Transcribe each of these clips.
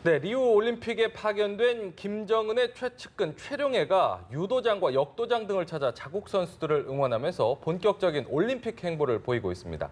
네, 리우 올림픽에 파견된 김정은의 최측근 최룡해가 유도장과 역도장 등을 찾아 자국 선수들을 응원하면서 본격적인 올림픽 행보를 보이고 있습니다.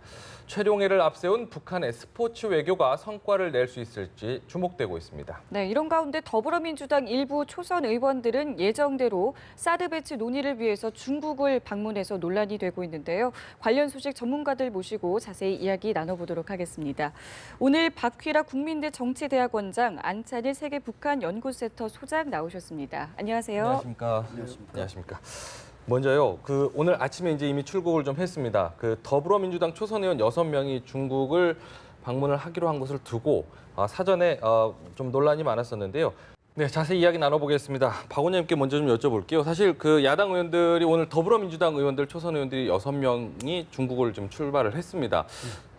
최룡해를 앞세운 북한의 스포츠 외교가 성과를 낼 수 있을지 주목되고 있습니다. 네, 이런 가운데 더불어민주당 일부 초선 의원들은 예정대로 사드 배치 논의를 위해서 중국을 방문해서 논란이 되고 있는데요. 관련 소식 전문가들 모시고 자세히 이야기 나눠보도록 하겠습니다. 오늘 박휘라 국민대 정치대학원장, 안찬일 세계 북한 연구센터 소장 나오셨습니다. 안녕하세요. 안녕하십니까. 안녕하십니까. 먼저요. 오늘 아침에 이제 이미 출국을 좀 했습니다. 더불어민주당 초선 의원 6명이 중국을 방문을 하기로 한 것을 두고 사전에 좀 논란이 많았었는데요. 네, 자세히 이야기 나눠보겠습니다. 박 의원님께 먼저 좀 여쭤볼게요. 사실 야당 의원들이 오늘 더불어민주당 의원들 초선 의원들이 6명이 중국을 좀 출발을 했습니다.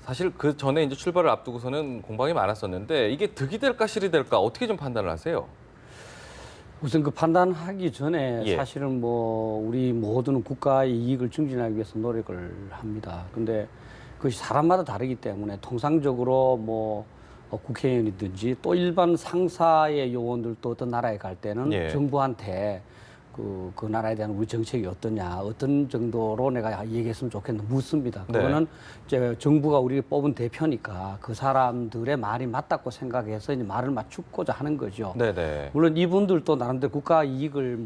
사실 그 전에 이제 출발을 앞두고서는 공방이 많았었는데 이게 득이 될까 실이 될까 어떻게 좀 판단을 하세요? 우선 그 판단하기 전에 예. 사실은 우리 모두는 국가의 이익을 증진하기 위해서 노력을 합니다. 근데 그것이 사람마다 다르기 때문에 통상적으로 국회의원이든지 또 일반 상사의 요원들도 어떤 나라에 갈 때는 예. 정부한테 그 나라에 대한 우리 정책이 어떠냐, 어떤 정도로 내가 얘기했으면 좋겠나 묻습니다. 그거는 이제 정부가 우리가 뽑은 대표니까 그 사람들의 말이 맞다고 생각해서 이제 말을 맞추고자 하는 거죠. 네네. 물론 이분들도 나름대로 국가 이익을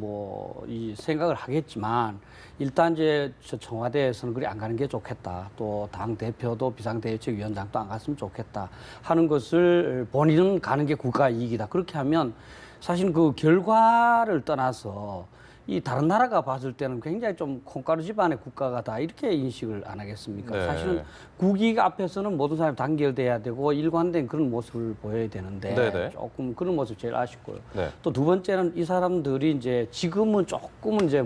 이 생각을 하겠지만 일단 이제 청와대에서는 그리 안 가는 게 좋겠다. 또 당 대표도 비상대책위원장도 안 갔으면 좋겠다 하는 것을 본인은 가는 게 국가 이익이다. 그렇게 하면 사실 그 결과를 떠나서 이 다른 나라가 봤을 때는 굉장히 좀 콩가루 집안의 국가가 다 이렇게 인식을 안 하겠습니까? 네. 사실은 국익 앞에서는 모든 사람이 단결돼야 되고 일관된 그런 모습을 보여야 되는데 네네. 조금 그런 모습 제일 아쉽고요. 네. 또 두 번째는 이 사람들이 이제 지금은 조금은 이제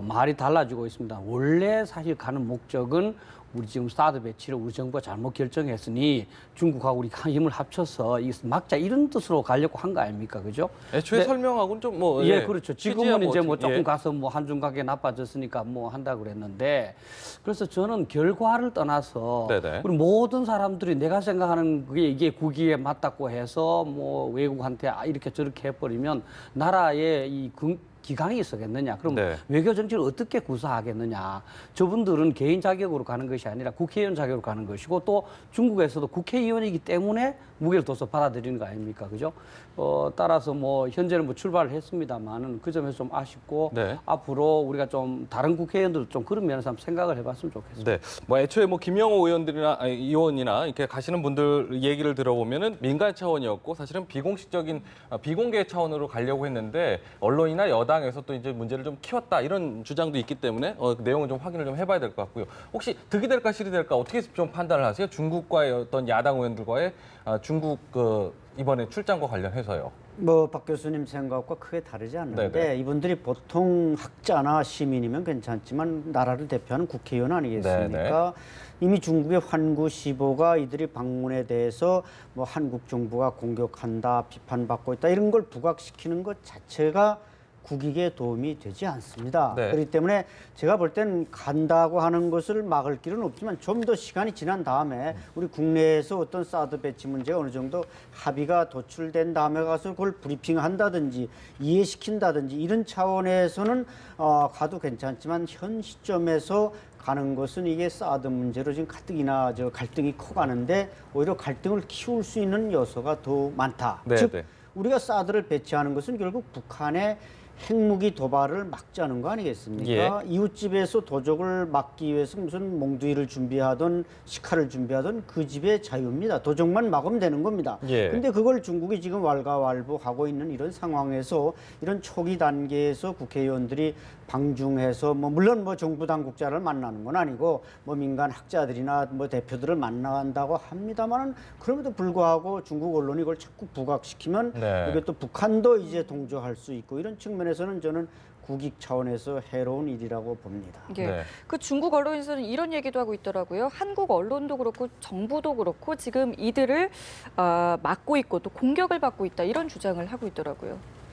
말이 달라지고 있습니다. 원래 사실 가는 목적은 우리 지금 사드 배치를 우리 정부가 잘못 결정했으니 중국하고 우리 힘을 합쳐서 막자 이런 뜻으로 가려고 한 거 아닙니까, 그죠? 애초에 네. 설명하고는 좀 예, 그렇죠. 지금은 이제 조금 예. 가서 한중 관계 나빠졌으니까 한다고 그랬는데, 그래서 저는 결과를 떠나서 네네. 우리 모든 사람들이 내가 생각하는 그게 이게 국익에 맞다고 해서 외국한테 이렇게 저렇게 해버리면 나라의 기강이 있었겠느냐. 그럼 네. 외교 정치를 어떻게 구사하겠느냐. 저분들은 개인 자격으로 가는 것이 아니라 국회의원 자격으로 가는 것이고 또 중국에서도 국회의원이기 때문에 무게를 둬서 받아들이는 거 아닙니까? 그죠? 따라서 현재는 출발을 했습니다만은 그 점에서 좀 아쉽고 네. 앞으로 우리가 좀 다른 국회의원들도 좀 그런 면에서 한번 생각을 해봤으면 좋겠습니다. 네. 애초에 김영호 의원이나 이렇게 가시는 분들 얘기를 들어보면은 민간 차원이었고 사실은 비공식적인 비공개 차원으로 가려고 했는데 언론이나 여당에서 또 이제 문제를 좀 키웠다 이런 주장도 있기 때문에 그 내용을 좀 확인을 좀 해봐야 될 것 같고요. 혹시 득이 될까 실이 될까 어떻게 좀 판단을 하세요? 중국과의 어떤 야당 의원들과의 중국 이번에 출장과 관련해서요. 박 교수님 생각과 크게 다르지 않는데 네네. 이분들이 보통 학자나 시민이면 괜찮지만 나라를 대표하는 국회의원 아니겠습니까? 네네. 이미 중국의 환구 시보가 이들이 방문에 대해서 한국 정부가 공격한다, 비판받고 있다 이런 걸 부각시키는 것 자체가 국익에 도움이 되지 않습니다. 네. 그렇기 때문에 제가 볼 땐 간다고 하는 것을 막을 길은 없지만 좀 더 시간이 지난 다음에 우리 국내에서 어떤 사드 배치 문제가 어느 정도 합의가 도출된 다음에 가서 그걸 브리핑한다든지 이해시킨다든지 이런 차원에서는 가도 괜찮지만 현 시점에서 가는 것은 이게 사드 문제로 지금 가뜩이나 갈등이 커가는데 오히려 갈등을 키울 수 있는 요소가 더 많다. 네, 즉 네. 우리가 사드를 배치하는 것은 결국 북한의 핵무기 도발을 막자는 거 아니겠습니까? 예. 이웃집에서 도적을 막기 위해서 무슨 몽두이를 준비하던 식칼을 준비하던 그 집의 자유입니다. 도적만 막으면 되는 겁니다. 예. 근데 그걸 중국이 지금 왈가왈부하고 있는 이런 상황에서 이런 초기 단계에서 국회의원들이 방중해서 물론 정부 당국자를 만나는 건 아니고 민간 학자들이나 대표들을 만난다고 합니다만은 그럼에도 불구하고 중국 언론이 이걸 자꾸 부각시키면 네. 이게 또 북한도 이제 동조할 수 있고 이런 측면에서는 저는 국익 차원에서 해로운 일이라고 봅니다. 예. 네. 그 중국 언론에서는 이런 얘기도 하고 있더라고요. 한국 언론도 그렇고 정부도 그렇고 지금 이들을 막고 있고 또 공격을 받고 있다 이런 주장을 하고 있더라고요.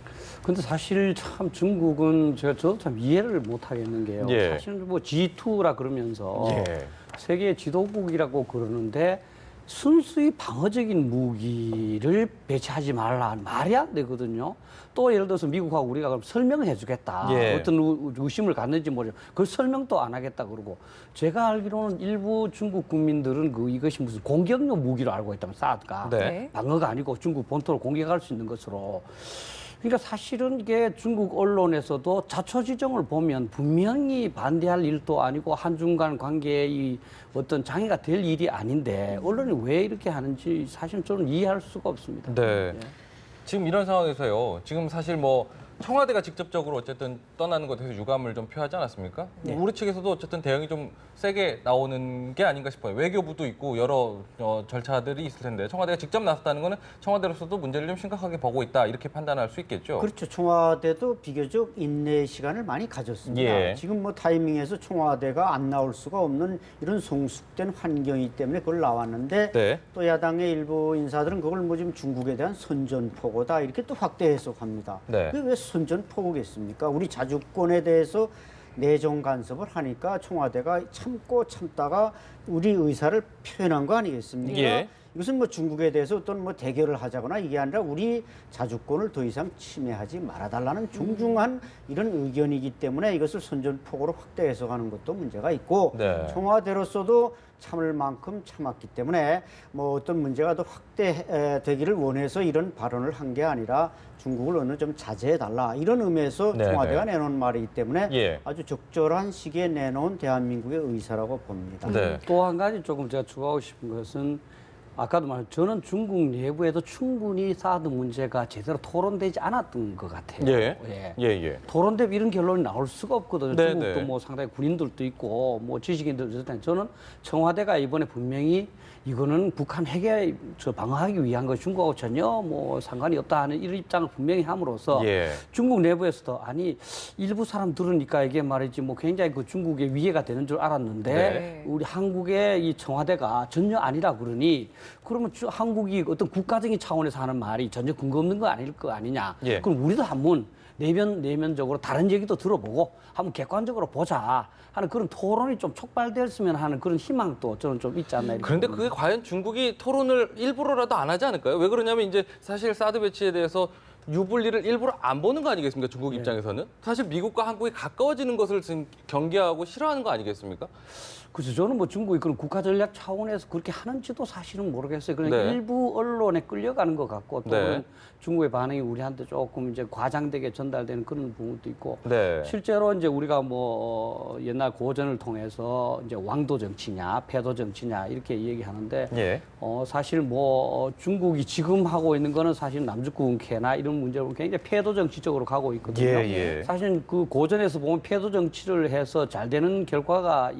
근데 사실 참 중국은 저도 참 이해를 못 하겠는 게요. 예. 사실은 G2라 그러면서 예. 세계 지도국이라고 그러는데 순수히 방어적인 무기를 배치하지 말라 말이 안 되거든요. 또 예를 들어서 미국하고 우리가 그럼 설명을 해주겠다. 예. 어떤 의심을 갖는지 모르죠. 그 설명도 안 하겠다 그러고 제가 알기로는 일부 중국 국민들은 이것이 무슨 공격용 무기로 알고 있다면 사드가 네. 방어가 아니고 중국 본토를 공격할 수 있는 것으로. 그러니까 사실은 이게 중국 언론에서도 자초지종을 보면 분명히 반대할 일도 아니고 한중 간 관계의 이 어떤 장애가 될 일이 아닌데 언론이 왜 이렇게 하는지 사실 저는 이해할 수가 없습니다. 네. 예. 지금 이런 상황에서요. 지금 사실 뭐 청와대가 직접적으로 어쨌든 떠나는 것에 대해서 유감을 좀 표하지 않았습니까? 우리 측에서도 어쨌든 대응이 좀 세게 나오는 게 아닌가 싶어요. 외교부도 있고 여러 절차들이 있을 텐데 청와대가 직접 나섰다는 거는 청와대로서도 문제를 좀 심각하게 보고 있다 이렇게 판단할 수 있겠죠. 그렇죠. 청와대도 비교적 인내 시간을 많이 가졌습니다. 예. 지금 뭐 타이밍에서 청와대가 안 나올 수가 없는 이런 성숙된 환경이기 때문에 그걸 나왔는데 네. 또 야당의 일부 인사들은 그걸 뭐 지금 중국에 대한 선전포고다 이렇게 또 확대 해석합니다. 네. 그게 왜 선전포고겠습니까? 우리 자주권에 대해서 내정 간섭을 하니까 청와대가 참고 참다가 우리 의사를 표현한 거 아니겠습니까? 예. 이것은 뭐 중국에 대해서 어떤 뭐 대결을 하자거나 이게 아니라 우리 자주권을 더 이상 침해하지 말아달라는 중중한 이런 의견이기 때문에 이것을 선전포고로 확대 해석하는 것도 문제가 있고 네. 청와대로서도 참을 만큼 참았기 때문에 뭐 어떤 문제가 더 확대되기를 원해서 이런 발언을 한 게 아니라 중국을 어느 좀 자제해달라 이런 의미에서 네, 청와대가 네. 내놓은 말이기 때문에 예. 아주 적절한 시기에 내놓은 대한민국의 의사라고 봅니다. 네. 또 한 가지 조금 제가 추가하고 싶은 것은 아까도 말했지만 저는 중국 내부에도 충분히 사드 문제가 제대로 토론되지 않았던 것 같아요. 예. 예. 예, 예. 토론되면 이런 결론이 나올 수가 없거든요. 네, 중국도 네. 뭐 상당히 군인들도 있고 뭐 지식인들도 있을 텐데 저는 청와대가 이번에 분명히 이거는 북한 핵에 방어하기 위한 거 중국하고 전혀 뭐 상관이 없다 하는 이런 입장을 분명히 함으로써 예. 중국 내부에서도 아니 일부 사람 들으니까 이게 말이지 뭐 굉장히 그 중국의 위해가 되는 줄 알았는데 네. 우리 한국의 이 청와대가 전혀 아니라 그러니 그러면 한국이 어떤 국가적인 차원에서 하는 말이 전혀 근거 없는 거 아닐 거 아니냐. 예. 그럼 우리도 한번 내면적으로 다른 얘기도 들어보고 한번 객관적으로 보자 하는 그런 토론이 좀 촉발됐으면 하는 그런 희망도 저는 좀 있지 않나. 이렇게 그런데 봅니다. 그게 과연 중국이 토론을 일부러라도 안 하지 않을까요? 왜 그러냐면 이제 사실 사드 배치에 대해서 유불리를 일부러 안 보는 거 아니겠습니까? 중국 입장에서는. 사실 미국과 한국이 가까워지는 것을 지금 경계하고 싫어하는 거 아니겠습니까? 그래서 저는 뭐 중국이 그런 국가 전략 차원에서 그렇게 하는지도 사실은 모르겠어요. 그냥 네. 일부 언론에 끌려가는 것 같고 또 네. 중국의 반응이 우리한테 조금 이제 과장되게 전달되는 그런 부분도 있고 네. 실제로 이제 우리가 뭐 옛날 고전을 통해서 이제 왕도 정치냐 패도 정치냐 이렇게 얘기하는데 예. 사실 뭐 중국이 지금 하고 있는 거는 사실 남북국해나 이런 문제로 굉장히 패도 정치적으로 가고 있거든요. 예. 사실 그 고전에서 보면 패도 정치를 해서 잘 되는 결과가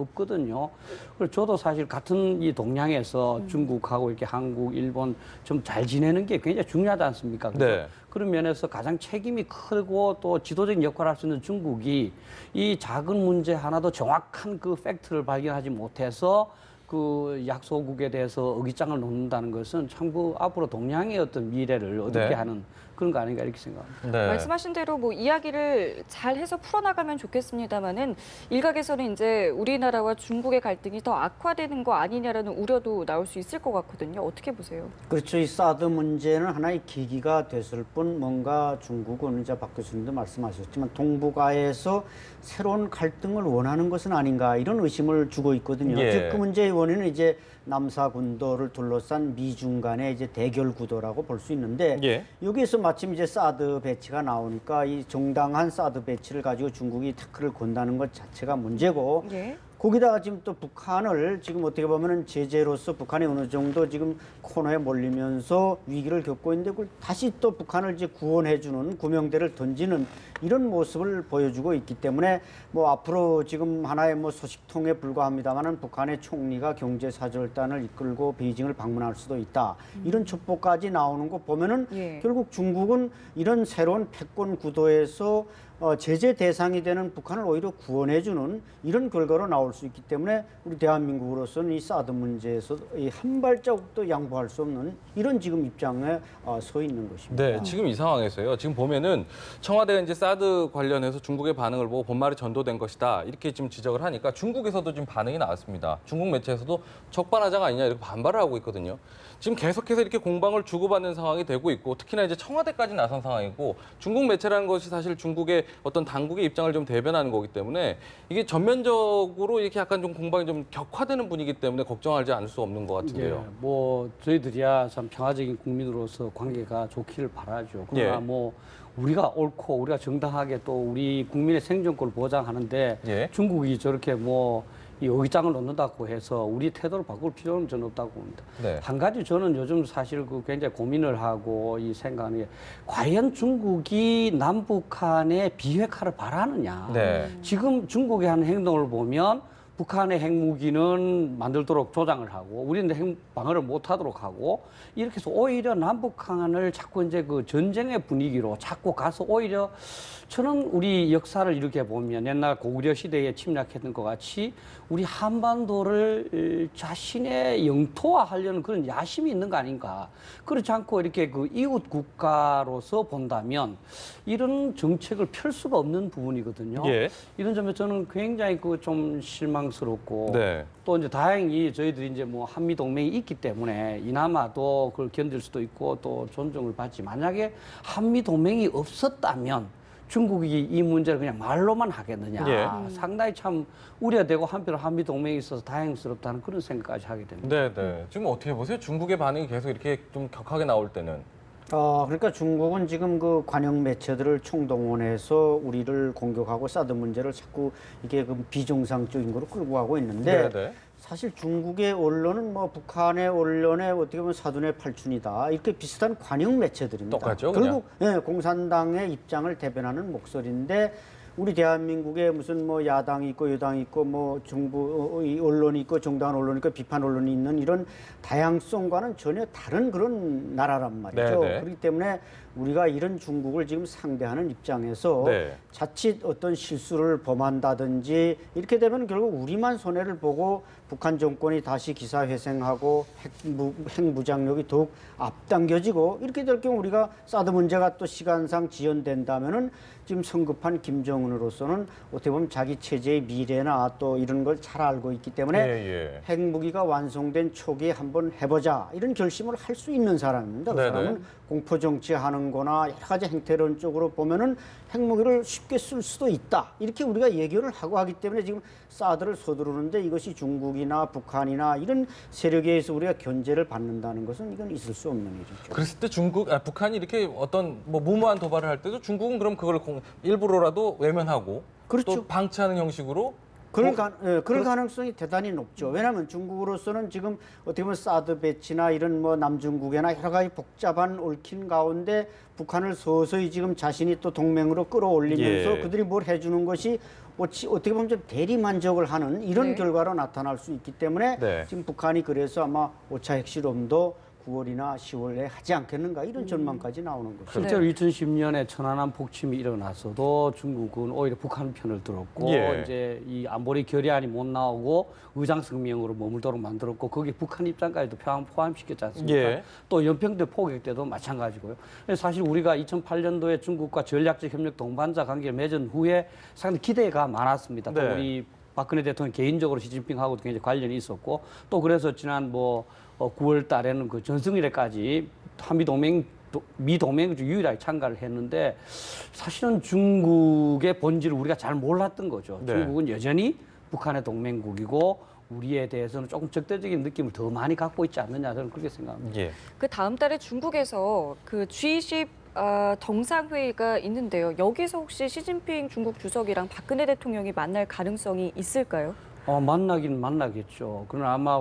없거든요. 그래서 저도 사실 같은 이 동양에서 중국하고 이렇게 한국, 일본 좀 잘 지내는 게 굉장히 중요하지 않습니까? 그죠? 네. 그런 면에서 가장 책임이 크고 또 지도적인 역할을 할 수 있는 중국이 이 작은 문제 하나도 정확한 그 팩트를 발견하지 못해서 그 약소국에 대해서 의기장을 놓는다는 것은 참 그 앞으로 동양의 어떤 미래를 어둡게 네. 하는 그런 거 아닌가 이렇게 생각합니다. 네. 말씀하신 대로 뭐 이야기를 잘 해서 풀어나가면 좋겠습니다만은 일각에서는 이제 우리나라와 중국의 갈등이 더 악화되는 거 아니냐라는 우려도 나올 수 있을 것 같거든요. 어떻게 보세요? 그렇죠. 이 사드 문제는 하나의 계기가 됐을 뿐 뭔가 중국은 이제 박 교수님도 말씀하셨지만 동북아에서 새로운 갈등을 원하는 것은 아닌가 이런 의심을 주고 있거든요. 예. 즉 그 문제의 원인은 이제 남사 군도를 둘러싼 미중 간의 이제 대결 구도라고 볼 수 있는데 예. 여기에서 마침 이제 사드 배치가 나오니까 이 정당한 사드 배치를 가지고 중국이 태클을 건다는 것 자체가 문제고 예. 거기다가 지금 또 북한을 지금 어떻게 보면은 제재로서 북한이 어느 정도 지금 코너에 몰리면서 위기를 겪고 있는데 그걸 다시 또 북한을 이제 구원해주는 구명대를 던지는 이런 모습을 보여주고 있기 때문에 뭐 앞으로 지금 하나의 뭐 소식통에 불과합니다만은 북한의 총리가 경제사절단을 이끌고 베이징을 방문할 수도 있다. 이런 첩보까지 나오는 거 보면은 예. 결국 중국은 이런 새로운 패권 구도에서 제재 대상이 되는 북한을 오히려 구원해주는 이런 결과로 나올 수 있기 때문에 우리 대한민국으로서는 이 사드 문제에서 이 한 발자국도 양보할 수 없는 이런 지금 입장에 서 있는 것입니다. 네, 지금 이 상황에서요. 지금 보면은 청와대가 이제 사드 관련해서 중국의 반응을 보고 본말이 전도된 것이다. 이렇게 지금 지적을 하니까 중국에서도 지금 반응이 나왔습니다. 중국 매체에서도 적반하장 아니냐 이렇게 반발을 하고 있거든요. 지금 계속해서 이렇게 공방을 주고받는 상황이 되고 있고 특히나 이제 청와대까지 나선 상황이고 중국 매체라는 것이 사실 중국의 어떤 당국의 입장을 좀 대변하는 거기 때문에 이게 전면적으로 이렇게 약간 좀 공방이 좀 격화되는 분위기 때문에 걱정하지 않을 수 없는 것 같은데요. 예, 뭐 저희들이야 참 평화적인 국민으로서 관계가 좋기를 바라죠. 그러나 예. 뭐 우리가 옳고 우리가 정당하게 또 우리 국민의 생존권을 보장하는데 예. 중국이 저렇게 뭐 이 의장을 놓는다고 해서 우리 태도를 바꿀 필요는 저는 없다고 봅니다. 네. 한 가지 저는 요즘 사실 그 굉장히 고민을 하고 이 생각하는 게 과연 중국이 남북한의 비핵화를 바라느냐. 네. 지금 중국이 하는 행동을 보면 북한의 핵무기는 만들도록 조장을 하고 우리는 핵 방어를 못하도록 하고 이렇게 해서 오히려 남북한을 자꾸 이제 그 전쟁의 분위기로 자꾸 가서 오히려 저는 우리 역사를 이렇게 보면 옛날 고구려 시대에 침략했던 것 같이 우리 한반도를 자신의 영토화하려는 그런 야심이 있는 거 아닌가. 그렇지 않고 이렇게 그 이웃 국가로서 본다면 이런 정책을 펼 수가 없는 부분이거든요. 예. 이런 점에서 저는 굉장히 그 좀 실망스럽고 네. 또 이제 다행히 저희들이 이제 뭐 한미 동맹이 있기 때문에 이나마 또 그걸 견딜 수도 있고 또 존중을 받지. 만약에 한미 동맹이 없었다면 중국이 이 문제를 그냥 말로만 하겠느냐. 예. 상당히 참 우려되고 한편 한미 동맹이 있어서 다행스럽다는 그런 생각까지 하게 됩니다. 네, 네. 지금 어떻게 보세요? 중국의 반응이 계속 이렇게 좀 격하게 나올 때는. 그러니까 중국은 지금 그 관영 매체들을 총동원해서 우리를 공격하고 사드 문제를 자꾸 이게 그 비정상적인 거로 끌고 가고 있는데 네, 네. 사실 중국의 언론은 뭐 북한의 언론의 어떻게 보면 사돈의 팔춘이다 이렇게 비슷한 관영 매체들입니다. 똑같죠, 결국 예, 공산당의 입장을 대변하는 목소리인데 우리 대한민국에 무슨 뭐 야당이 있고 여당이 있고 뭐 정부 이 언론이 있고 정당한 언론이 있고 비판 언론이 있는 이런 다양성과는 전혀 다른 그런 나라란 말이죠. 네, 네. 그렇기 때문에 우리가 이런 중국을 지금 상대하는 입장에서 네. 자칫 어떤 실수를 범한다든지 이렇게 되면 결국 우리만 손해를 보고 북한 정권이 다시 기사회생하고 핵무장력이 더욱 앞당겨지고 이렇게 될 경우 우리가 사드 문제가 또 시간상 지연된다면은 지금 성급한 김정은으로서는 어떻게 보면 자기 체제의 미래나 또 이런 걸 잘 알고 있기 때문에 예. 핵무기가 완성된 초기에 한번 해보자 이런 결심을 할 수 있는 사람입니다. 그 네네. 사람은 공포 정치하는 거나 여러 가지 행태론 쪽으로 보면은 핵무기를 쉽게 쓸 수도 있다. 이렇게 우리가 예견을 하고 하기 때문에 지금 사드를 서두르는데 이것이 중국이나 북한이나 이런 세력에 의해서 우리가 견제를 받는다는 것은 이건 있을 수 없는 일이죠. 그랬을 때 북한이 이렇게 어떤 뭐 무모한 도발을 할 때도 중국은 그럼 그걸 일부러라도 외면하고 그렇죠. 또 방치하는 형식으로 그럴 가능성이 대단히 높죠. 왜냐하면 중국으로서는 지금 어떻게 보면 사드 배치나 이런 뭐 남중국해나 여러 가지 복잡한 얽힌 가운데 북한을 서서히 지금 자신이 또 동맹으로 끌어올리면서 예. 그들이 뭘 해주는 것이 어떻게 보면 좀 대리 만족을 하는 이런 네. 결과로 나타날 수 있기 때문에 네. 지금 북한이 그래서 아마 5차 핵실험도 9월이나 10월에 하지 않겠는가 이런 전망까지 나오는 거죠. 실제로 2010년에 천안함 폭침이 일어나서도 중국은 오히려 북한 편을 들었고 예. 이제 이 안보리 결의안이 못 나오고 의장성명으로 머물도록 만들었고 거기에 북한 입장까지도 포함시켰지 않습니까? 예. 또 연평도 포격 때도 마찬가지고요. 그래서 사실 우리가 2008년도에 중국과 전략적 협력 동반자 관계를 맺은 후에 상당히 기대가 많았습니다. 또 네. 우리 박근혜 대통령 개인적으로 시진핑하고도 굉장히 관련이 있었고 또 그래서 지난 9월 달에는 그 전승일에까지 한미 동맹 미 동맹 중 유일하게 참가를 했는데 사실은 중국의 본질을 우리가 잘 몰랐던 거죠. 네. 중국은 여전히 북한의 동맹국이고 우리에 대해서는 조금 적대적인 느낌을 더 많이 갖고 있지 않느냐 저는 그렇게 생각합니다. 예. 그 다음 달에 중국에서 그 G20 정상회의가 있는데요. 여기서 혹시 시진핑 중국 주석이랑 박근혜 대통령이 만날 가능성이 있을까요? 만나긴 만나겠죠. 그러나 아마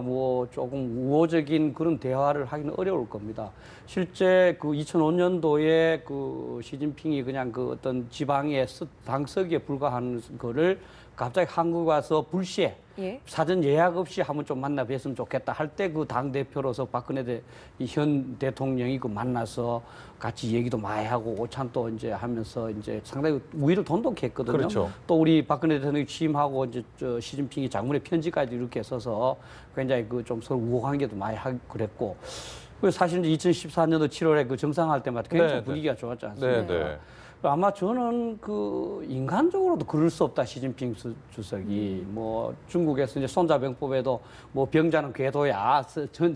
조금 우호적인 그런 대화를 하기는 어려울 겁니다. 실제 그 2005년도에 그 시진핑이 그냥 그 어떤 지방의 당서기에 불과한 거를 갑자기 한국 와서 불시에 예. 사전 예약 없이 한번 좀 만나 뵀으면 좋겠다 할 때 그 당 대표로서 박근혜 현 대통령이 그 만나서 같이 얘기도 많이 하고 오찬도 이제 하면서 이제 상당히 우위를 돈독했거든요. 그렇죠. 또 우리 박근혜 대통령이 취임하고 이제 시진핑이 장문의 편지까지 이렇게 써서 굉장히 그 좀 서로 우호 관계도 많이 하고 그랬고. 그래서 사실 이제 2014년도 7월에 그 정상할 때마다 굉장히 네, 분위기가 좋았지 않습니까? 네, 네. 아마 저는 그 인간적으로도 그럴 수 없다 시진핑 주석이 뭐 중국에서 이제 손자병법에도 뭐 병자는 궤도야 전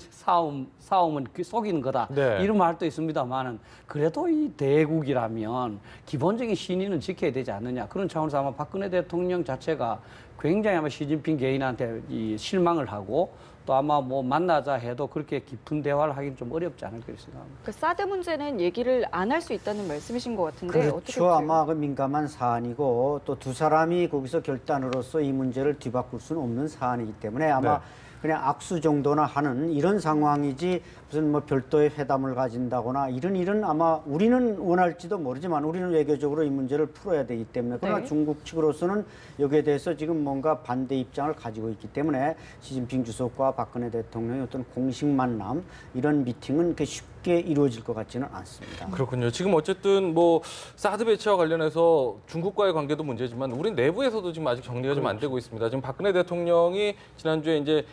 싸움은 속이는 거다 네. 이런 말도 있습니다만은 그래도 이 대국이라면 기본적인 신의는 지켜야 되지 않느냐 그런 차원에서 아마 박근혜 대통령 자체가 굉장히 아마 시진핑 개인한테 이 실망을 하고 또 아마 뭐 만나자 해도 그렇게 깊은 대화를 하기는 좀 어렵지 않을까 생각합니다. 그 사드 문제는 얘기를 안 할 수 있다는 말씀이신 것 같은데 어떻게 그렇죠. 보세요? 아마 그 민감한 사안이고 또 두 사람이 거기서 결단으로서 이 문제를 뒤바꿀 수는 없는 사안이기 때문에 아마 네. 그냥 악수 정도나 하는 이런 상황이지 무슨 뭐 별도의 회담을 가진다거나 이런 아마 우리는 원할지도 모르지만 우리는 외교적으로 이 문제를 풀어야 되기 때문에 그러나 네. 중국 측으로서는 여기에 대해서 지금 뭔가 반대 입장을 가지고 있기 때문에 시진핑 주석과 박근혜 대통령의 어떤 공식 만남 이런 미팅은 그렇게 쉽게 이루어질 것 같지는 않습니다. 그렇군요. 지금 어쨌든 뭐 사드 배치와 관련해서 중국과의 관계도 문제지만 우리 내부에서도 지금 아직 정리가 좀 안 되고 있습니다. 지금 박근혜 대통령이 지난주에 이제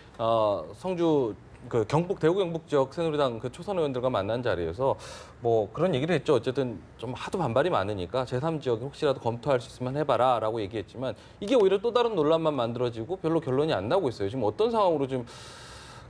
성주 그 경북 대구 경북 지역 새누리당 그 초선 의원들과 만난 자리에서 뭐 그런 얘기를 했죠. 어쨌든 좀 하도 반발이 많으니까 제3지역에 혹시라도 검토할 수 있으면 해봐라라고 얘기했지만 이게 오히려 또 다른 논란만 만들어지고 별로 결론이 안 나고 있어요. 지금 어떤 상황으로 좀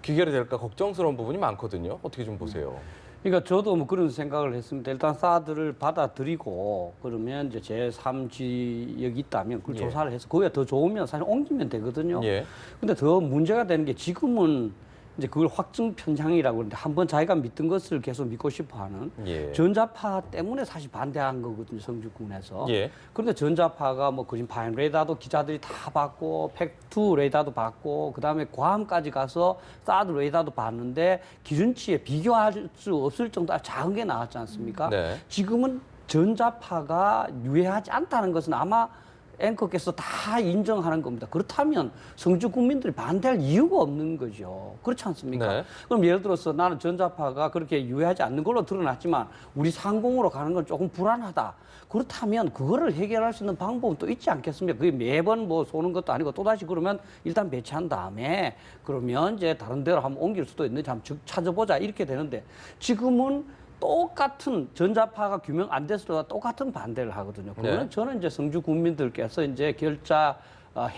귀결이 될까 걱정스러운 부분이 많거든요. 어떻게 좀 보세요? 그러니까 저도 뭐 그런 생각을 했습니다. 일단 사드를 받아들이고 그러면 이제 제3지역이 있다면 그걸 예. 조사를 해서 거기가 더 좋으면 사실 옮기면 되거든요. 예. 근데 더 문제가 되는 게 지금은 이제 그걸 확증 편향이라고 그러는데 한번 자기가 믿던 것을 계속 믿고 싶어 하는 예. 전자파 때문에 사실 반대한 거거든요. 성주군에서. 예. 그런데 전자파가 뭐 그린파인 레이더도 기자들이 다 받고 팩2 레이더도 받고 그다음에 괌까지 가서 사드 레이더도 봤는데 기준치에 비교할 수 없을 정도로 작은 게 나왔지 않습니까? 네. 지금은 전자파가 유해하지 않다는 것은 아마 앵커께서 다 인정하는 겁니다. 그렇다면 성주 국민들이 반대할 이유가 없는 거죠. 그렇지 않습니까? 네. 그럼 예를 들어서 나는 전자파가 그렇게 유해하지 않는 걸로 드러났지만 우리 상공으로 가는 건 조금 불안하다. 그렇다면 그거를 해결할 수 있는 방법은 또 있지 않겠습니까? 그게 매번 뭐 쏘는 것도 아니고 또다시 그러면 일단 배치한 다음에 그러면 이제 다른 데로 한번 옮길 수도 있는지 한번 찾아보자 이렇게 되는데 지금은 똑같은 전자파가 규명 안 됐어도 똑같은 반대를 하거든요. 그거는 네. 저는 이제 성주 국민들께서 이제 결자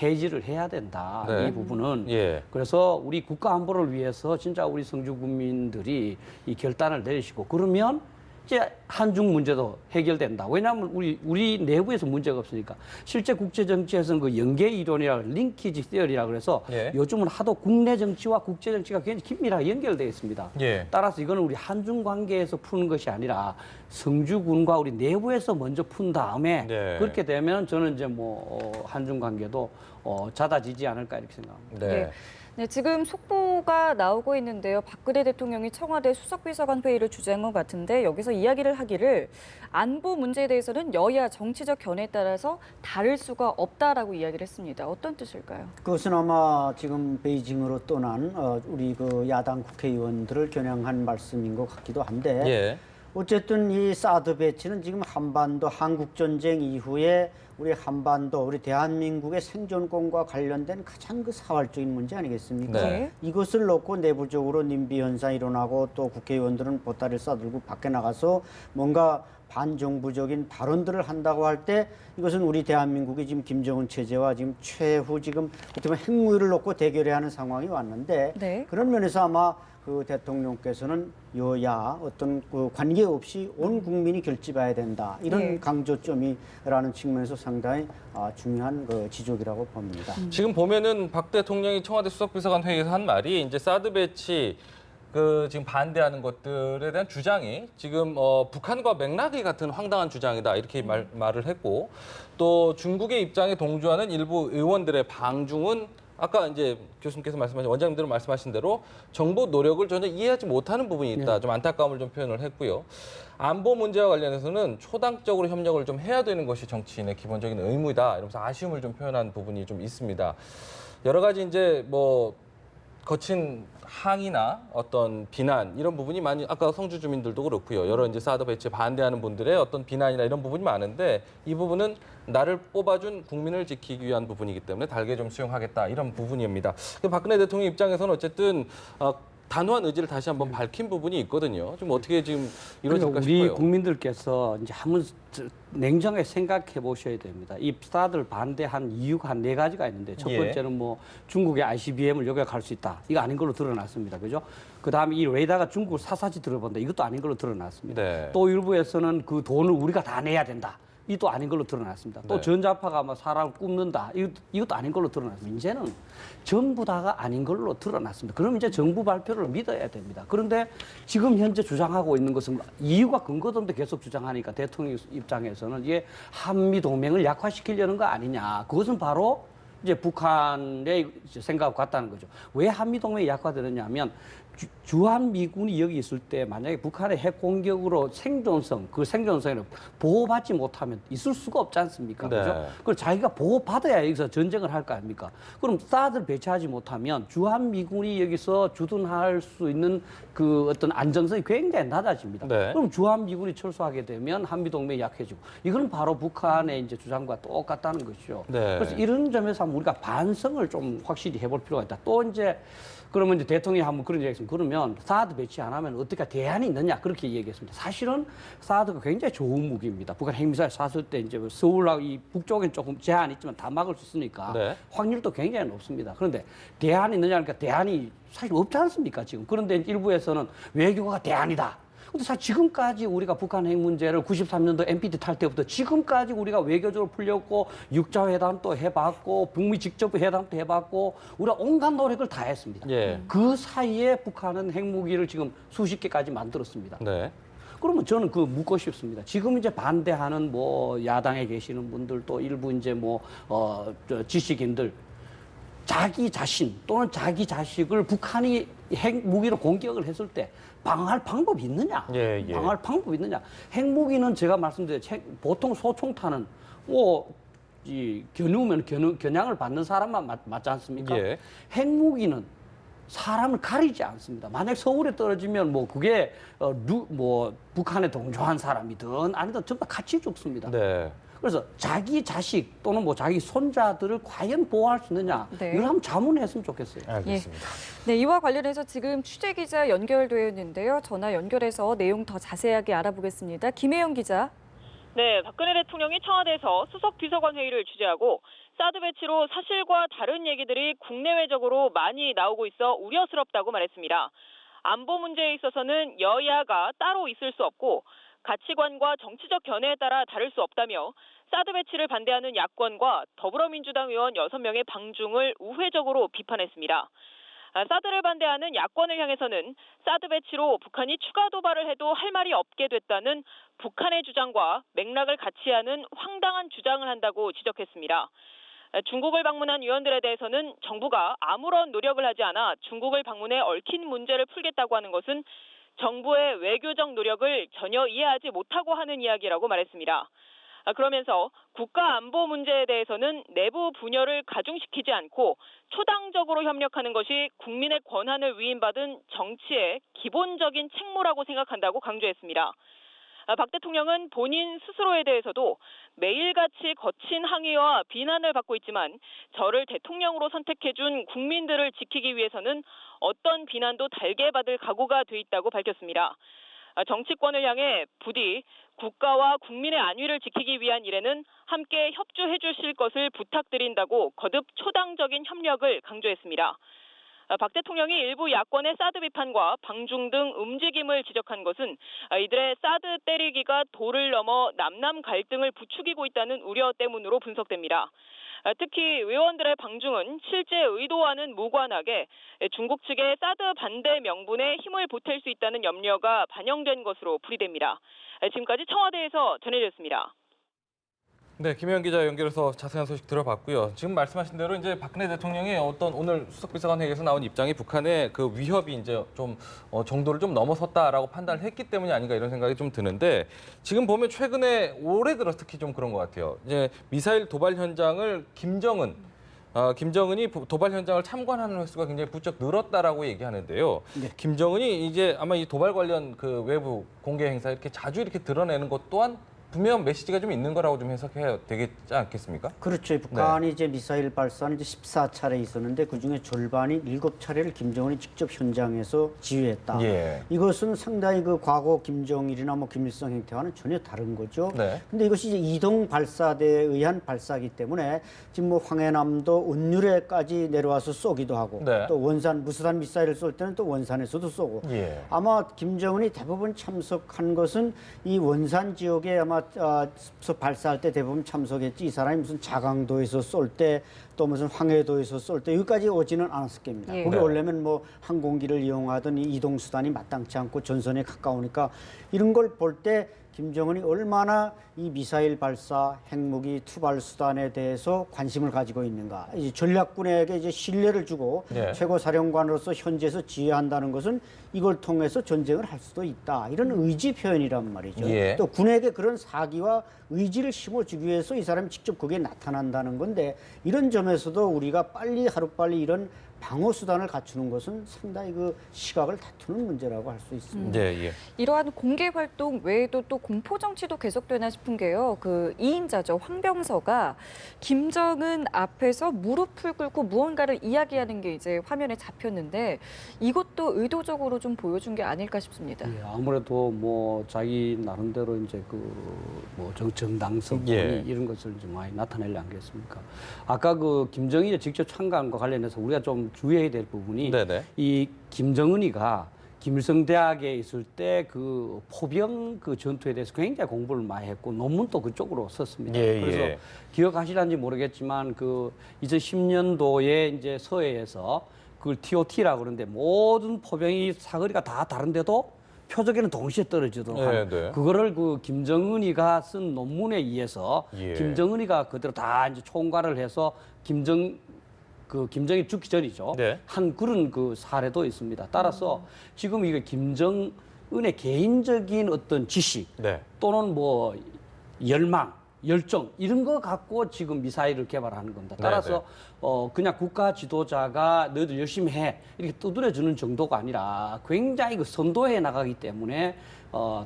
해지를 해야 된다. 네. 이 부분은. 예. 그래서 우리 국가 안보를 위해서 진짜 우리 성주 국민들이 이 결단을 내리시고 그러면 이제 한중 문제도 해결된다. 왜냐하면 우리 내부에서 문제가 없으니까. 실제 국제 정치에서는 그 연계 이론이라 링키지 시어리라 그래서 예. 요즘은 하도 국내 정치와 국제 정치가 굉장히 긴밀하게 연결되어 있습니다. 예. 따라서 이거는 우리 한중 관계에서 푸는 것이 아니라 성주군과 우리 내부에서 먼저 푼 다음에 네. 그렇게 되면 저는 이제 뭐 한중 관계도 잦아지지 않을까 이렇게 생각합니다. 네. 네. 네, 지금 속보가 나오고 있는데요. 박근혜 대통령이 청와대 수석비서관 회의를 주재한 것 같은데 여기서 이야기를 하기를 안보 문제에 대해서는 여야 정치적 견해에 따라서 다를 수가 없다라고 이야기를 했습니다. 어떤 뜻일까요? 그것은 아마 지금 베이징으로 떠난 우리 그 야당 국회의원들을 겨냥한 말씀인 것 같기도 한데 예. 어쨌든 이 사드 배치는 지금 한반도 한국전쟁 이후에 우리 한반도, 우리 대한민국의 생존권과 관련된 가장 그 사활적인 문제 아니겠습니까? 네. 이것을 놓고 내부적으로 님비 현상이 일어나고 또 국회의원들은 보따리를 싸들고 밖에 나가서 뭔가 반정부적인 발언들을 한다고 할 때 이것은 우리 대한민국이 지금 김정은 체제와 지금 최후 지금 어떻게 보면 핵무기를 놓고 대결해야 하는 상황이 왔는데 네. 그런 면에서 아마 그 대통령께서는 여야 어떤 그 관계 없이 온 국민이 결집해야 된다 이런 네. 강조점이라는 측면에서 상당히 중요한 그 지적이라고 봅니다. 지금 보면은 박 대통령이 청와대 수석비서관 회의에서 한 말이 이제 사드 배치 그 지금 반대하는 것들에 대한 주장이 지금 북한과 맥락이 같은 황당한 주장이다 이렇게 말을 했고 또 중국의 입장에 동조하는 일부 의원들의 방중은 아까 이제 교수님께서 말씀하신 원장님들은 말씀하신 대로 정부 노력을 전혀 이해하지 못하는 부분이 있다. 좀 안타까움을 좀 표현을 했고요. 안보 문제와 관련해서는 초당적으로 협력을 좀 해야 되는 것이 정치인의 기본적인 의무이다. 이러면서 아쉬움을 좀 표현한 부분이 좀 있습니다. 여러 가지 이제 뭐 거친 항의나 어떤 비난 이런 부분이 많이 아까 성주 주민들도 그렇고요. 여러 이제 사드 배치에 반대하는 분들의 어떤 비난이나 이런 부분이 많은데 이 부분은 나를 뽑아준 국민을 지키기 위한 부분이기 때문에 달게 좀 수용하겠다 이런 부분입니다. 박근혜 대통령 입장에서는 어쨌든 단호한 의지를 다시 한번 밝힌 부분이 있거든요. 좀 어떻게 지금 이루어질까 우리 싶어요. 국민들께서 이제 한번 냉정하게 생각해 보셔야 됩니다. 이 사드를 반대한 이유가 한 4가지가 있는데 첫 예. 번째는 뭐 중국의 ICBM을 요격할 수 있다. 이거 아닌 걸로 드러났습니다. 그죠? 그다음에 이 레이더가 중국을 사사지 들어본다. 이것도 아닌 걸로 드러났습니다. 네. 또 일부에서는 그 돈을 우리가 다 내야 된다. 이것도 아닌 걸로 드러났습니다. 또 네. 전자파가 막 사람을 굽는다. 이것도 아닌 걸로 드러났습니다. 이제는 전부 다가 아닌 걸로 드러났습니다. 그럼 이제 정부 발표를 믿어야 됩니다. 그런데 지금 현재 주장하고 있는 것은 이유가 근거도 없는데 계속 주장하니까 대통령 입장에서는 이게 한미 동맹을 약화시키려는 거 아니냐. 그것은 바로 이제 북한의 생각과 같다는 거죠. 왜 한미 동맹이 약화되느냐 하면 주한미군이 여기 있을 때 만약에 북한의 핵 공격으로 그 생존성을 보호받지 못하면 있을 수가 없지 않습니까? 네. 그죠? 그걸 자기가 보호받아야 여기서 전쟁을 할 거 아닙니까? 그럼 사드를 배치하지 못하면 주한미군이 여기서 주둔할 수 있는 그 어떤 안정성이 굉장히 낮아집니다. 네. 그럼 주한미군이 철수하게 되면 한미동맹이 약해지고 이거는 바로 북한의 이제 주장과 똑같다는 것이죠. 네. 그래서 이런 점에서 한번 우리가 반성을 좀 확실히 해볼 필요가 있다. 또 이제 그러면 이제 대통령이 한번 그런 얘기했습니다. 그러면 사드 배치 안 하면 어떻게 대안이 있느냐 그렇게 얘기했습니다. 사실은 사드가 굉장히 좋은 무기입니다. 북한 핵미사일 쐈을 때 이제 서울하고 이 북쪽엔 조금 제한이 있지만 다 막을 수 있으니까 네. 확률도 굉장히 높습니다. 그런데 대안이 있느냐 하니까 대안이 사실 없지 않습니까 지금. 그런데 일부에서는 외교가 대안이다. 근데 사실 지금까지 우리가 북한 핵 문제를 93년도 NPT 탈 때부터 지금까지 우리가 외교적으로 풀렸고 육자회담도 해봤고 북미 직접 회담도 해봤고 우리가 온갖 노력을 다 했습니다. 예. 그 사이에 북한은 핵무기를 지금 수십 개까지 만들었습니다. 네. 그러면 저는 그 묻고 싶습니다. 지금 이제 반대하는 뭐 야당에 계시는 분들 또 일부 이제 뭐 지식인들 자기 자신 또는 자기 자식을 북한이 핵무기로 공격을 했을 때 방어할 방법이 있느냐? 예, 예. 방어할 방법이 있느냐? 핵무기는 제가 말씀드린 보통 소총탄은 겨누면 겨냥을 받는 사람만 맞지 않습니까? 예. 핵무기는 사람을 가리지 않습니다. 만약 서울에 떨어지면 뭐 그게 북한에 동조한 사람이든 아니든 전부 다 같이 죽습니다. 네. 그래서 자기 자식 또는 뭐 자기 손자들을 과연 보호할 수 있느냐 네. 이걸 한번 자문했으면 좋겠어요. 알겠습니다. 네, 이와 관련해서 지금 취재 기자 연결되어 있는데요. 전화 연결해서 내용 더 자세하게 알아보겠습니다. 김혜영 기자. 네, 박근혜 대통령이 청와대에서 수석 비서관 회의를 주재하고 사드 배치로 사실과 다른 얘기들이 국내외적으로 많이 나오고 있어 우려스럽다고 말했습니다. 안보 문제에 있어서는 여야가 따로 있을 수 없고 가치관과 정치적 견해에 따라 다를 수 없다며 사드 배치를 반대하는 야권과 더불어민주당 의원 6명의 방중을 우회적으로 비판했습니다. 사드를 반대하는 야권을 향해서는 사드 배치로 북한이 추가 도발을 해도 할 말이 없게 됐다는 북한의 주장과 맥락을 같이 하는 황당한 주장을 한다고 지적했습니다. 중국을 방문한 의원들에 대해서는 정부가 아무런 노력을 하지 않아 중국을 방문해 얽힌 문제를 풀겠다고 하는 것은 정부의 외교적 노력을 전혀 이해하지 못하고 하는 이야기라고 말했습니다. 그러면서 국가 안보 문제에 대해서는 내부 분열을 가중시키지 않고 초당적으로 협력하는 것이 국민의 권한을 위임받은 정치의 기본적인 책무라고 생각한다고 강조했습니다. 박 대통령은 본인 스스로에 대해서도 매일같이 거친 항의와 비난을 받고 있지만 저를 대통령으로 선택해준 국민들을 지키기 위해서는 어떤 비난도 달게 받을 각오가 돼 있다고 밝혔습니다. 정치권을 향해 부디 국가와 국민의 안위를 지키기 위한 일에는 함께 협조해 주실 것을 부탁드린다고 거듭 초당적인 협력을 강조했습니다. 박 대통령이 일부 야권의 사드 비판과 방중 등 움직임을 지적한 것은 이들의 사드 때리기가 도를 넘어 남남 갈등을 부추기고 있다는 우려 때문으로 분석됩니다. 특히 의원들의 방중은 실제 의도와는 무관하게 중국 측의 사드 반대 명분에 힘을 보탤 수 있다는 염려가 반영된 것으로 풀이됩니다. 지금까지 청와대에서 전해졌습니다. 네, 김혜영 기자 연결해서 자세한 소식 들어봤고요. 지금 말씀하신 대로 이제 박근혜 대통령의 어떤 오늘 수석비서관 회의에서 나온 입장이 북한의 그 위협이 이제 좀 정도를 좀 넘어섰다라고 판단을 했기 때문이 아닌가 이런 생각이 좀 드는데 지금 보면 최근에 올해 들어 특히 좀 그런 것 같아요. 이제 미사일 도발 현장을 김정은이 도발 현장을 참관하는 횟수가 굉장히 부쩍 늘었다라고 얘기하는데요. 네. 김정은이 이제 아마 이 도발 관련 그 외부 공개 행사 이렇게 자주 이렇게 드러내는 것 또한 분명 메시지가 좀 있는 거라고 좀 해석해야 되겠지 않겠습니까? 그렇죠. 북한이 이제 미사일 발사는 이제 14차례 있었는데 그중에 절반이 7차례를 김정은이 직접 현장에서 지휘했다. 예. 이것은 상당히 그 과거 김정일이나 뭐 김일성 행태와는 전혀 다른 거죠. 네. 근데 이것이 이제 이동 발사대에 의한 발사이기 때문에 지금 뭐 황해남도 은유래까지 내려와서 쏘기도 하고 네. 또 원산 무수단 미사일을 쏠 때는 또 원산에서도 쏘고 예. 아마 김정은이 대부분 참석한 것은 이 원산 지역에 아마 발사할 때 대부분 참석했지 이 사람이 무슨 자강도에서 쏠 때 또 무슨 황해도에서 쏠 때 여기까지 오지는 않았을 겁니다. 예. 거기 네. 오려면 뭐 항공기를 이용하던 이 이동 수단이 마땅치 않고 전선에 가까우니까 이런 걸 볼 때 김정은이 얼마나 이 미사일 발사, 핵무기 투발 수단에 대해서 관심을 가지고 있는가. 이제 전략군에게 이제 신뢰를 주고 네. 최고 사령관으로서 현지에서 지휘한다는 것은 이걸 통해서 전쟁을 할 수도 있다. 이런 의지 표현이란 말이죠. 예. 또 군에게 그런 사기와 의지를 심어주기 위해서 이 사람이 직접 거기에 나타난다는 건데 이런 점에서도 우리가 하루빨리 이런 방어 수단을 갖추는 것은 상당히 그 시각을 다투는 문제라고 할 수 있습니다. 예, 예. 이러한 공개 활동 외에도 또 공포 정치도 계속되나 싶은 게요. 그 2인자죠. 황병서가 김정은 앞에서 무릎을 꿇고 무언가를 이야기하는 게 이제 화면에 잡혔는데 이것도 의도적으로 좀 보여준 게 아닐까 싶습니다. 예, 아무래도 뭐 자기 나름대로 이제 그 뭐 정당성 예. 이런 것을 이제 많이 나타내려 않겠습니까? 아까 그 김정일이 직접 참가한과 관련해서 우리가 좀 주의해야 될 부분이 네네. 이 김정은이가 김일성 대학에 있을 때 그 포병 그 전투에 대해서 굉장히 공부를 많이 했고 논문도 그쪽으로 썼습니다. 예, 그래서 예. 기억하시는지 모르겠지만 그 2010년도에 이제 서해에서 그걸 TOT라고 그러는데 모든 포병이 사거리가 다 다른데도 표적에는 동시에 떨어지도록 하는 네. 그거를 그 김정은이가 쓴 논문에 의해서 예. 김정은이가 그대로 다 이제 총괄을 해서 김정일 죽기 전이죠. 네. 한 그런 그 사례도 있습니다. 따라서 지금 이게 김정은의 개인적인 어떤 지식 네. 또는 뭐 열망, 열정 이런 거 갖고 지금 미사일을 개발하는 겁니다. 따라서 그냥 국가 지도자가 너희들 열심히 해 이렇게 두드려 주는 정도가 아니라 굉장히 그 선도해 나가기 때문에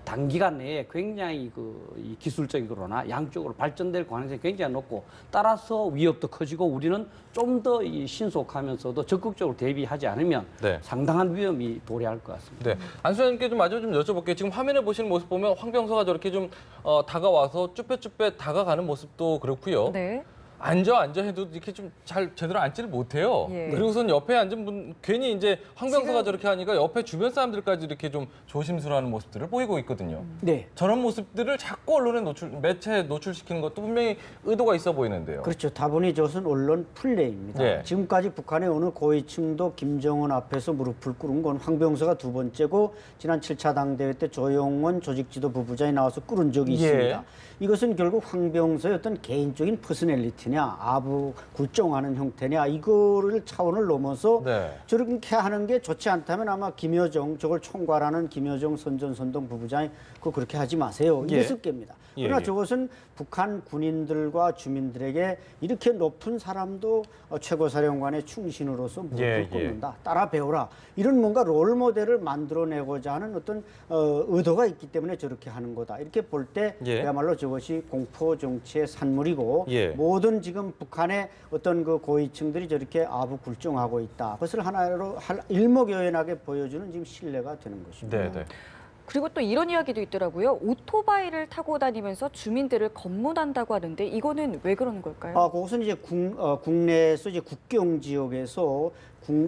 단기간 내에 굉장히 이 기술적으로나 양쪽으로 발전될 가능성이 굉장히 높고 따라서 위협도 커지고 우리는 좀 더 신속하면서도 적극적으로 대비하지 않으면 네. 상당한 위험이 도래할 것 같습니다. 네. 안수현님께 좀 마저 좀 여쭤볼게요. 지금 화면에 보시는 모습 보면 황병서가 저렇게 좀 다가와서 쭈뼛쭈뼛 다가가는 모습도 그렇고요. 네. 앉아 해도 이렇게 좀 잘 제대로 앉지를 못해요. 예. 그리고선 옆에 앉은 분 괜히 이제 황병서가 지금- 저렇게 하니까 옆에 주변 사람들까지 이렇게 좀 조심스러워하는 모습들을 보이고 있거든요. 네. 저런 모습들을 자꾸 언론에 매체에 노출시키는 것도 분명히 의도가 있어 보이는데요. 그렇죠. 다분히 저것은 언론 플레이입니다. 네. 지금까지 북한의 어느 고위층도 김정은 앞에서 무릎을 꿇은 건 황병서가 두 번째고 지난 7차 당대회 때 조용원 조직지도 부부장이 나와서 꿇은 적이 예. 있습니다. 이것은 결국 황병서의 어떤 개인적인 퍼스널리티냐 아부 굴종하는 형태냐 이거를 차원을 넘어서 네. 저렇게 하는 게 좋지 않다면 아마 김여정 저걸 총괄하는 김여정 선전선동 부부장이 그렇게 하지 마세요. 예. 이랬을 겁니다. 예, 그러나 예. 저것은 북한 군인들과 주민들에게 이렇게 높은 사람도 최고사령관의 충신으로서 무릎을 예, 예. 꿇는다. 따라 배워라. 이런 뭔가 롤모델을 만들어내고자 하는 어떤 의도가 있기 때문에 저렇게 하는 거다. 이렇게 볼 때 예. 그야말로 저것이 공포 정치의 산물이고 예. 모든 지금 북한의 어떤 그 고위층들이 저렇게 아부굴종하고 있다. 그것을 하나로 일목요연하게 보여주는 지금 신뢰가 되는 것입니다. 네, 네. 그리고 또 이런 이야기도 있더라고요. 오토바이를 타고 다니면서 주민들을 검문한다고 하는데 이거는 왜 그러는 걸까요? 그것은 이제 국내에서 이제 국경 지역에서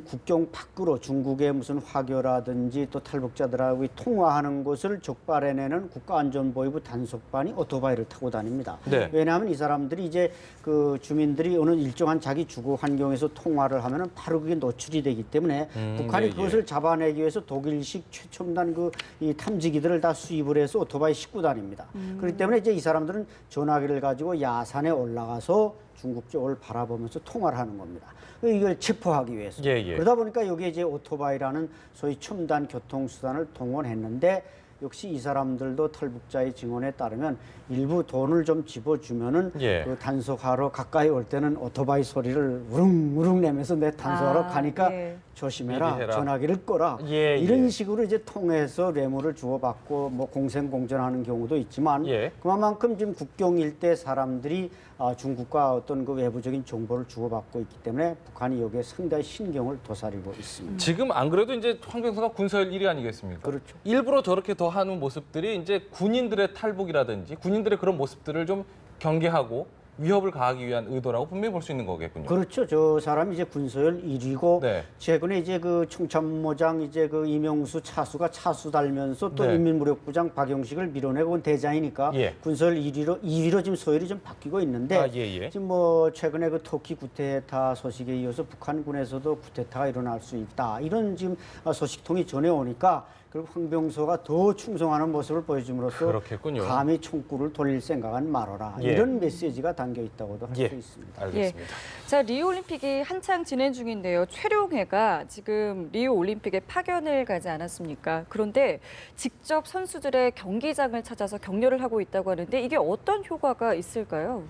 국경 밖으로 중국의 무슨 화교라든지 또 탈북자들하고 통화하는 것을 적발해내는 국가안전보위부 단속반이 오토바이를 타고 다닙니다. 네. 왜냐하면 이 사람들이 이제 그 주민들이 어느 일정한 자기 주거 환경에서 통화를 하면은 바로 그게 노출이 되기 때문에 북한이 예, 예. 그것을 잡아내기 위해서 독일식 최첨단 이 탐지기들을 다 수입을 해서 오토바이 싣고 다닙니다. 그렇기 때문에 이제 이 사람들은 전화기를 가지고 야산에 올라가서 중국 쪽을 바라보면서 통화를 하는 겁니다. 이걸 체포하기 위해서. 예, 예. 그러다 보니까 여기에 이제 오토바이라는 소위 첨단 교통수단을 동원했는데 역시 이 사람들도 탈북자의 증언에 따르면 일부 돈을 좀 집어주면은 예. 그 단속하러 가까이 올 때는 오토바이 소리를 우릉우릉 내면서 내 단속하러 가니까 네. 조심해라, 미리 해라. 전화기를 꺼라. 예, 이런 예. 식으로 이제 통해서 뇌물을 주고받고 뭐 공생공전하는 경우도 있지만 예. 그만큼 지금 국경 일대 사람들이 중국과 어떤 그 외부적인 정보를 주고받고 있기 때문에 북한이 여기에 상당히 신경을 도사리고 있습니다. 지금 안 그래도 이제 황병서가 군서열 1위 아니겠습니까? 그렇죠. 일부러 저렇게 더 하는 모습들이 이제 군인들의 탈북이라든지 군인들의 그런 모습들을 좀 경계하고 위협을 가하기 위한 의도라고 분명히 볼 수 있는 거겠군요. 그렇죠. 저 사람이 이제 군서열 1위고 네. 최근에 이제 그 총참모장 이제 그 이명수 차수가 차수 달면서 또 네. 인민무력부장 박영식을 밀어내고 온 대장이니까 예. 군서열 2위로 지금 서열이 좀 바뀌고 있는데 아, 예, 예. 지금 뭐 최근에 그 터키 구테타 소식에 이어서 북한군에서도 구테타가 일어날 수 있다 이런 지금 소식통이 전해오니까 그리고 황병서가 더 충성하는 모습을 보여줌으로써 그렇겠군요. 감히 총구를 돌릴 생각은 말아라 예. 이런 메시지가 담겨 있다고도 할 수 예. 있습니다. 알겠습니다. 자, 리우 올림픽이 한창 진행 중인데요. 최룡해가 지금 리우 올림픽에 파견을 가지 않았습니까? 그런데 직접 선수들의 경기장을 찾아서 격려를 하고 있다고 하는데 이게 어떤 효과가 있을까요?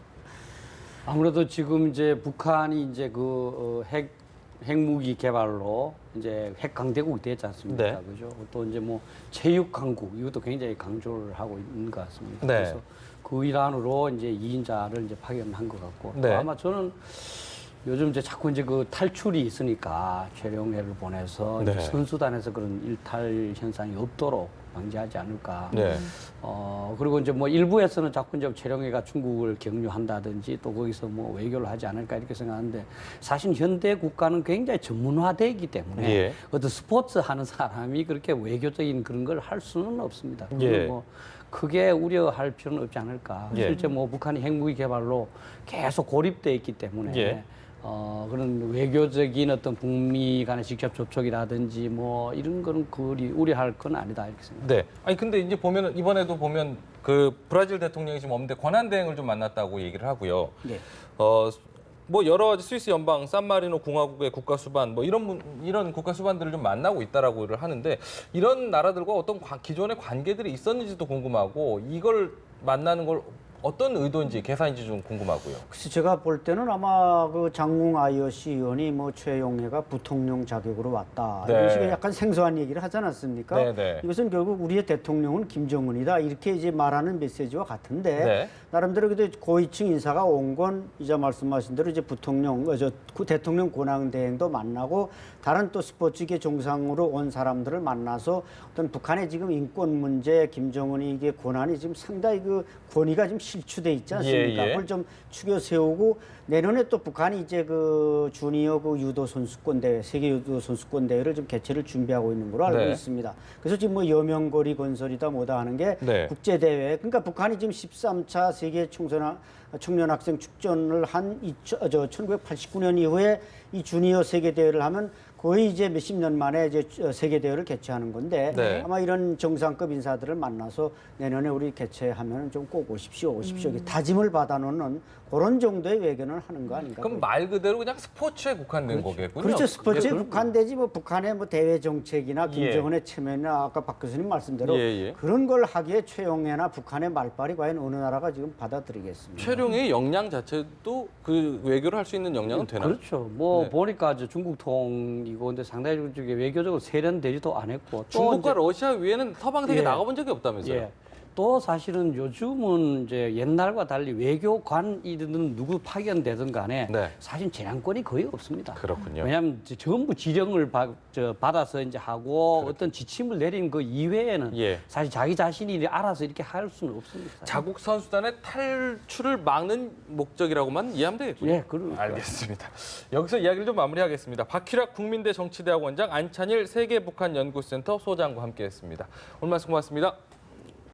아무래도 지금 이제 북한이 이제 핵무기 개발로 이제 핵 강대국이 됐지 않습니까? 네. 그죠? 또 이제 뭐 체육 강국 이것도 굉장히 강조를 하고 있는 것 같습니다. 네. 그래서 그 일환으로 이제 2인자를 이제 파견한 것 같고 네. 또 아마 저는 요즘 이제 자꾸 이제 그 탈출이 있으니까 최룡해를 보내서 네. 이제 선수단에서 그런 일탈 현상이 없도록 방지하지 않을까. 네. 그리고 이제 뭐 일부에서는 자꾸 이제 최룡해가 중국을 격려한다든지 또 거기서 뭐 외교를 하지 않을까 이렇게 생각하는데 사실 현대 국가는 굉장히 전문화되어 있기 때문에 예. 어떤 스포츠 하는 사람이 그렇게 외교적인 그런 걸 할 수는 없습니다. 예. 뭐 크게 우려할 필요는 없지 않을까. 예. 실제 뭐 북한이 핵무기 개발로 계속 고립돼 있기 때문에 예. 그런 외교적인 어떤 북미 간의 직접 접촉이라든지 뭐 이런 거는 그리 우려할 건 아니다 이렇게 생각합니다. 네. 아니 근데 이제 보면은 이번에도 보면 그 브라질 대통령이 지금 없는데 권한 대행을 좀 만났다고 얘기를 하고요. 네. 뭐 여러 가지 스위스 연방, 산마리노 공화국의 국가 수반 뭐 이런 국가 수반들을 좀 만나고 있다라고를 하는데 이런 나라들과 어떤 기존의 관계들이 있었는지도 궁금하고 이걸 만나는 걸 어떤 의도인지 계산인지 좀 궁금하고요. 글쎄 제가 볼 때는 아마 그 장웅 IOC 의원이 뭐 최용해가 부통령 자격으로 왔다 네. 이런 식의 약간 생소한 얘기를 하지 않았습니까? 네, 네. 이것은 결국 우리의 대통령은 김정은이다 이렇게 이제 말하는 메시지와 같은데 네. 나름대로 그래도 고위층 인사가 온 건 이제 말씀하신 대로 이제 부통령 대통령 권한 대행도 만나고 다른 또 스포츠계 정상으로 온 사람들을 만나서 어떤 북한의 지금 인권 문제, 김정은이 이게 권한이 지금 상당히 그 권위가 지금 실추돼 있지 않습니까? 예, 예. 그걸 좀 추겨 세우고 내년에 또 북한이 이제 그 주니어 그 유도 선수권 대회, 세계 유도 선수권 대회를 좀 개최를 준비하고 있는 걸로 알고 네. 있습니다. 그래서 지금 뭐 여명거리 건설이다 뭐다 하는 게 네. 국제 대회. 그러니까 북한이 지금 13차 세계 청년 학생 축전을 한 1989년 이후에 이 주니어 세계 대회를 하면 거의 이제 몇십 년 만에 이제 세계 대회를 개최하는 건데 네. 아마 이런 정상급 인사들을 만나서 내년에 우리 개최하면 좀 꼭 오십시오, 이렇게 다짐을 받아놓는 그런 정도의 외교는 하는 거 아닌가? 그럼 말 그대로 그냥 스포츠에 국한된 거겠군요. 그렇죠. 스포츠에 예, 국한되지 뭐 북한의 뭐 대외 정책이나 김정은의 체면이나 아까 박 교수님 말씀대로 예, 예. 그런 걸 하기에 최용해나 북한의 말발이 과연 어느 나라가 지금 받아들이겠습니까? 최룡의 역량 자체도 그 외교를 할 수 있는 역량은 되나요? 그렇죠. 뭐 네. 보니까 이제 중국통이고 근데 상당히 저기 외교적으로 세련되지도 않았고 또 중국과 이제 러시아 외에는 서방 세계 예. 나가본 적이 없다면서요? 예. 또 사실은 요즘은 이제 옛날과 달리 외교관이든 누구 파견되든 간에 네. 사실 재량권이 거의 없습니다. 그렇군요. 왜냐하면 이제 전부 지령을 받아서 이제 하고 어떤 지침을 내린 그 이외에는 예. 사실 자기 자신이 알아서 이렇게 할 수는 없습니다. 자국 선수단의 탈출을 막는 목적이라고만 이해하면 되겠군요. 예, 그러니까. 알겠습니다. 여기서 이야기를 좀 마무리하겠습니다. 박희락 국민대 정치대학원장, 안찬일 세계북한연구센터 소장과 함께했습니다. 오늘 말씀 고맙습니다.